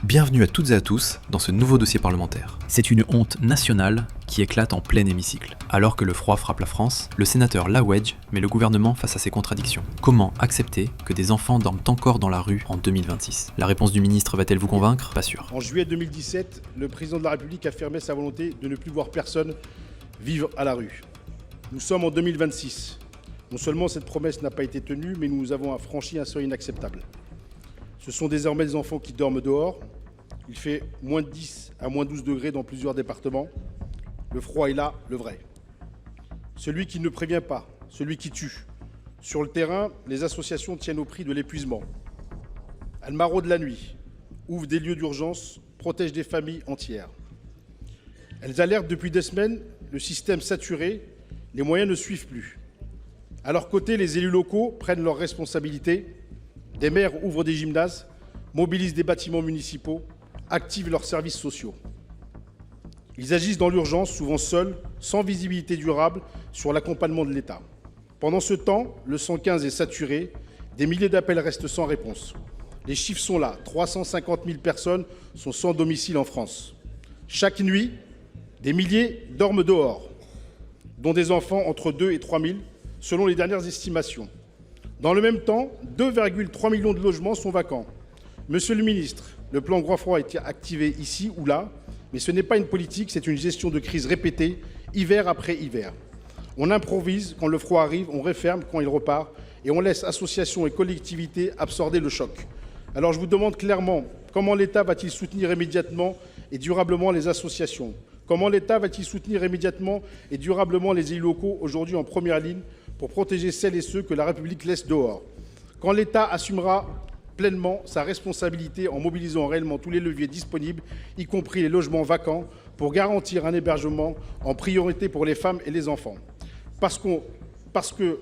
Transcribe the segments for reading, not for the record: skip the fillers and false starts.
Bienvenue à toutes et à tous dans ce nouveau dossier parlementaire. C'est une honte nationale qui éclate en plein hémicycle. Alors que le froid frappe la France, le sénateur Lawedge met le gouvernement face à ses contradictions. Comment accepter que des enfants dorment encore dans la rue en 2026 ? La réponse du ministre va-t-elle vous convaincre ? Pas sûr. En juillet 2017, le président de la République affirmait sa volonté de ne plus voir personne vivre à la rue. Nous sommes en 2026. Non seulement cette promesse n'a pas été tenue, mais nous avons franchi un seuil inacceptable. Ce sont désormais des enfants qui dorment dehors. Il fait moins 10 à moins 12 degrés dans plusieurs départements. Le froid est là, le vrai. Celui qui ne prévient pas, celui qui tue. Sur le terrain, les associations tiennent au prix de l'épuisement. Elles maraudent la nuit, ouvrent des lieux d'urgence, protègent des familles entières. Elles alertent depuis des semaines, le système saturé, les moyens ne suivent plus. À leur côté, les élus locaux prennent leurs responsabilités. Des maires ouvrent des gymnases, mobilisent des bâtiments municipaux, activent leurs services sociaux. Ils agissent dans l'urgence, souvent seuls, sans visibilité durable sur l'accompagnement de l'État. Pendant ce temps, le 115 est saturé, des milliers d'appels restent sans réponse. Les chiffres sont là, 350 000 personnes sont sans domicile en France. Chaque nuit, des milliers dorment dehors, dont des enfants entre 2 et 3 000, selon les dernières estimations. Dans le même temps, 2,3 millions de logements sont vacants. Monsieur le ministre, le plan Grand Froid a été activé ici ou là, mais ce n'est pas une politique, c'est une gestion de crise répétée, hiver après hiver. On improvise quand le froid arrive, on referme quand il repart, et on laisse associations et collectivités absorber le choc. Alors je vous demande clairement, comment l'État va-t-il soutenir immédiatement et durablement les associations ? Comment l'État va-t-il soutenir immédiatement et durablement les élus locaux, aujourd'hui en première ligne, pour protéger celles et ceux que la République laisse dehors ? Quand l'État assumera pleinement sa responsabilité en mobilisant réellement tous les leviers disponibles, y compris les logements vacants, pour garantir un hébergement en priorité pour les femmes et les enfants. Parce qu'on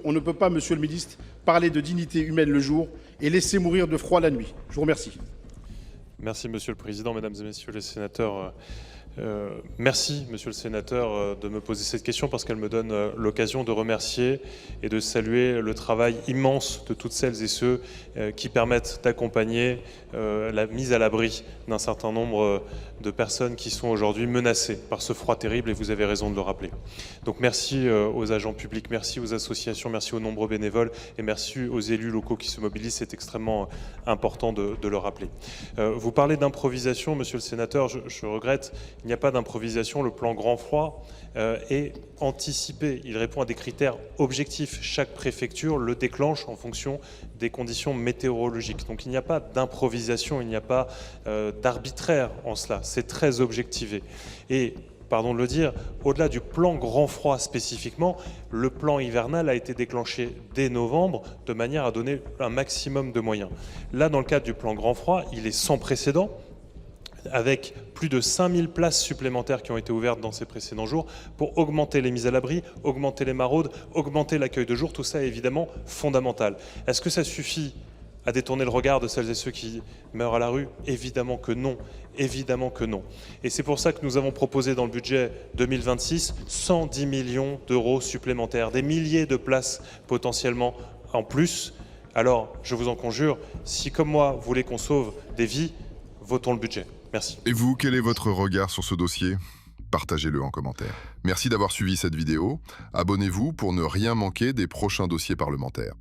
ne peut pas, monsieur le ministre, parler de dignité humaine le jour et laisser mourir de froid la nuit. Je vous remercie. Merci, Monsieur le Président, Mesdames et Messieurs les sénateurs. Merci, Monsieur le Sénateur, de me poser cette question parce qu'elle me donne l'occasion de remercier et de saluer le travail immense de toutes celles et ceux qui permettent d'accompagner la mise à l'abri d'un certain nombre de personnes qui sont aujourd'hui menacées par ce froid terrible, et vous avez raison de le rappeler. Donc merci aux agents publics, merci aux associations, merci aux nombreux bénévoles et merci aux élus locaux qui se mobilisent. C'est extrêmement important de le rappeler. Vous parlez d'improvisation, Monsieur le Sénateur, je regrette. Il n'y a pas d'improvisation, le plan Grand Froid est anticipé, il répond à des critères objectifs. Chaque préfecture le déclenche en fonction des conditions météorologiques. Donc il n'y a pas d'improvisation, il n'y a pas d'arbitraire en cela, c'est très objectivé. Et pardon de le dire, au-delà du plan Grand Froid spécifiquement, le plan hivernal a été déclenché dès novembre de manière à donner un maximum de moyens. Là, dans le cadre du plan Grand Froid, il est sans précédent, avec plus de 5000 places supplémentaires qui ont été ouvertes dans ces précédents jours pour augmenter les mises à l'abri, augmenter les maraudes, augmenter l'accueil de jour. Tout ça est évidemment fondamental. Est-ce que ça suffit à détourner le regard de celles et ceux qui meurent à la rue? Évidemment que non, évidemment que non. Et c'est pour ça que nous avons proposé dans le budget 2026 110 millions d'euros supplémentaires, des milliers de places potentiellement en plus. Alors, je vous en conjure, si comme moi, vous voulez qu'on sauve des vies, votons le budget. Merci. Et vous, quel est votre regard sur ce dossier ? Partagez-le en commentaire. Merci d'avoir suivi cette vidéo. Abonnez-vous pour ne rien manquer des prochains dossiers parlementaires.